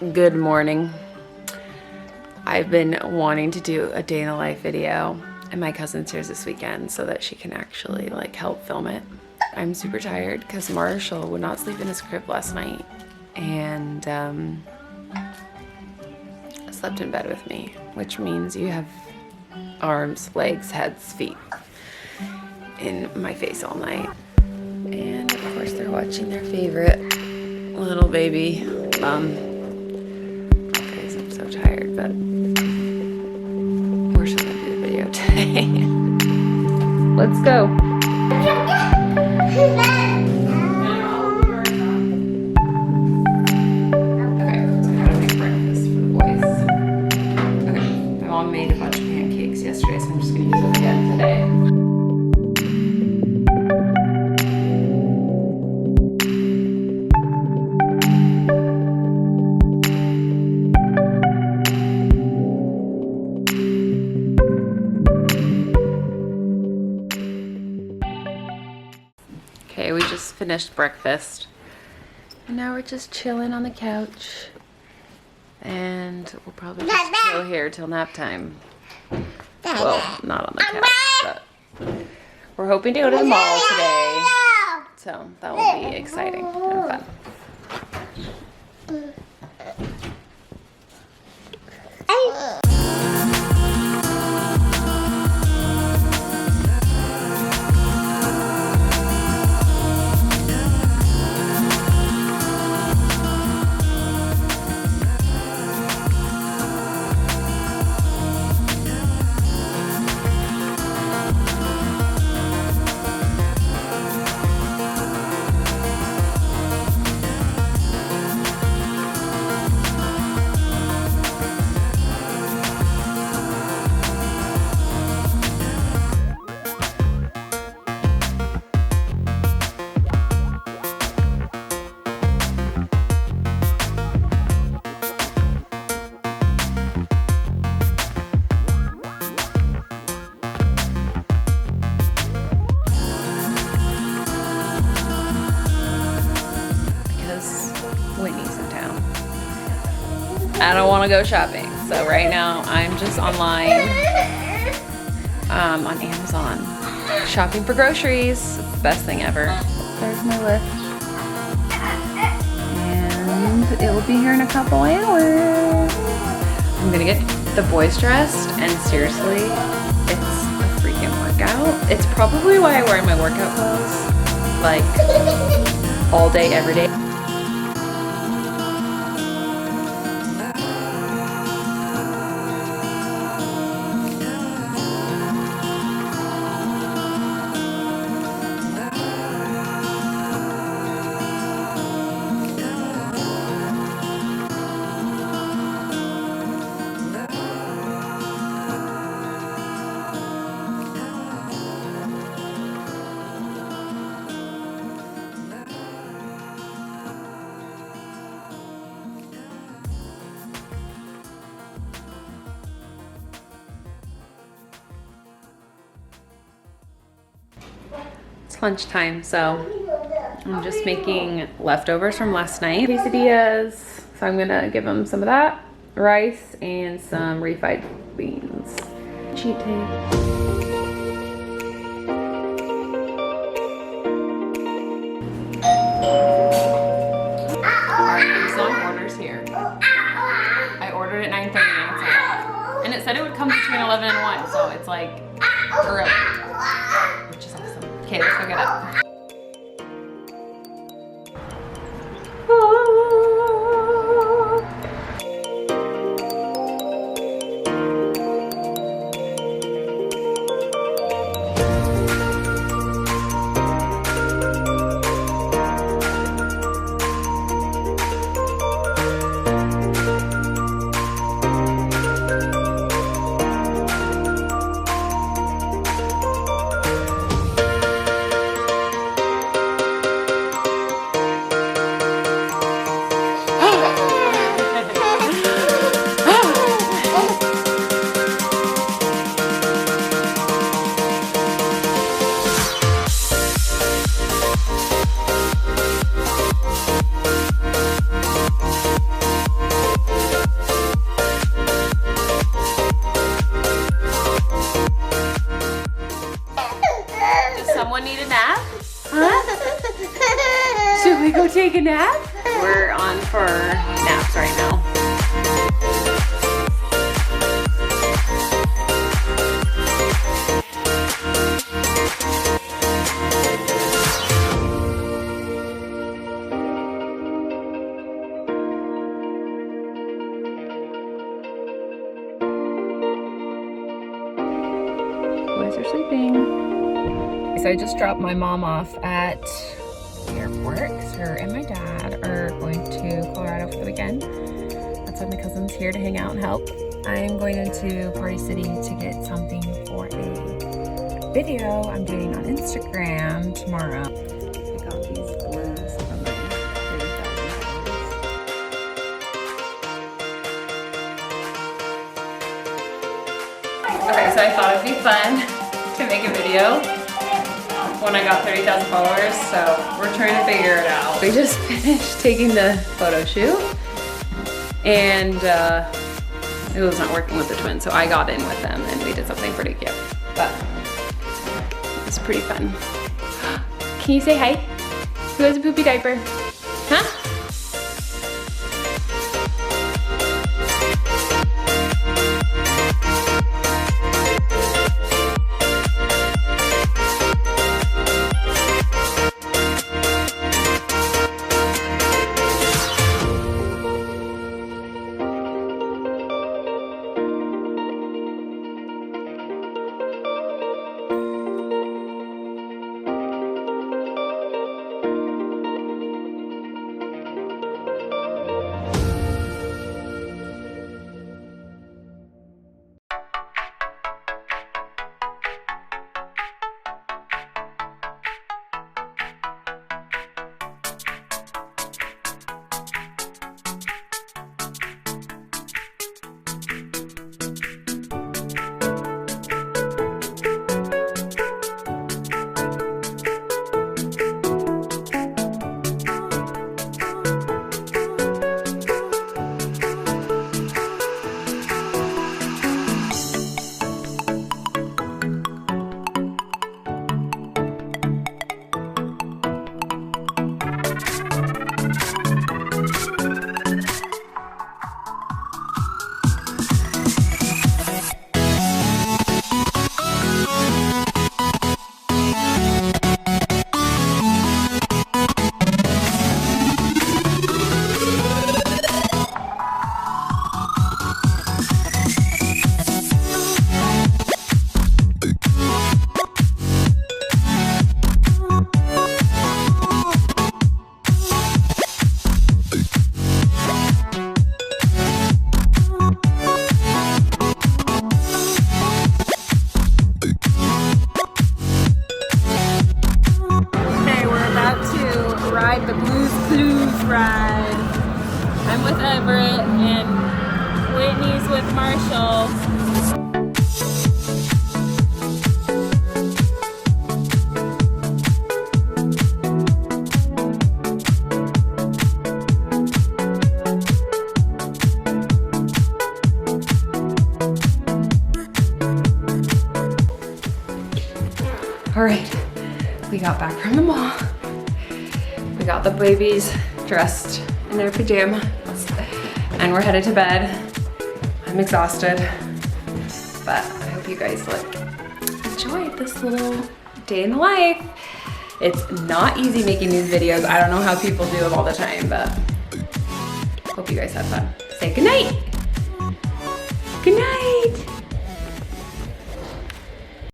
Good morning. I've been wanting to do a day in the life video, and my cousin's here this weekend so that she can actually like help film it. I'm super tired because Marshall would not sleep in his crib last night and slept in bed with me, which means you have arms, legs, heads, feet in my face all night. And of course they're watching their favorite little baby. Guys, I'm so tired, but we're still gonna do the video today. Let's go. Okay, so I gotta make breakfast for the boys. Okay, my mom made a bunch of pancakes yesterday, so I'm just gonna use them again today. Okay, we just finished breakfast and now we're just chilling on the couch, and we'll probably just chill here till nap time. Well, not on the couch, but we're hoping to go to the mall today, so that will be exciting and fun. Whitney's in town. I don't want to go shopping, so right now I'm just online on Amazon shopping for groceries. It's the best thing ever. There's my lift, and it will be here in a couple hours. I'm gonna get the boys dressed, and seriously, it's a freaking workout. It's probably why I wear my workout clothes like all day, every day. Lunchtime, so I'm just making leftovers from last night, quesadillas, so I'm gonna give them some of that, rice, and some refried beans. Cheat day. Orders here. I ordered at 9:30 and it said it would come between 11 and 1, so it's like early, which is awesome. Okay, let's go get it. on for naps right now. Boys are sleeping. So I just dropped my mom off at the airport. Her and my dad are going to Colorado for the weekend. That's why my cousin's here to hang out and help. I'm going into Party City to get something for a video I'm doing on Instagram tomorrow. I got these balloons from my 30,000 followers. Okay, so I thought it'd be fun to make a video when I got 30,000 followers, so we're trying to figure it out. We just finished taking the photo shoot, and it was not working with the twins, so I got in with them and we did something pretty cute, but it's pretty fun. Can you say hi? Who has a poopy diaper? Huh? I'm with Everett and Whitney's with Marshall. All right, we got back from the mall. We got the babies dressed in their pajamas and we're headed to bed. I'm exhausted, but I hope you guys enjoyed this little day in the life. It's not easy making these videos. I don't know how people do them all the time, but hope you guys had fun. Say goodnight. Good night.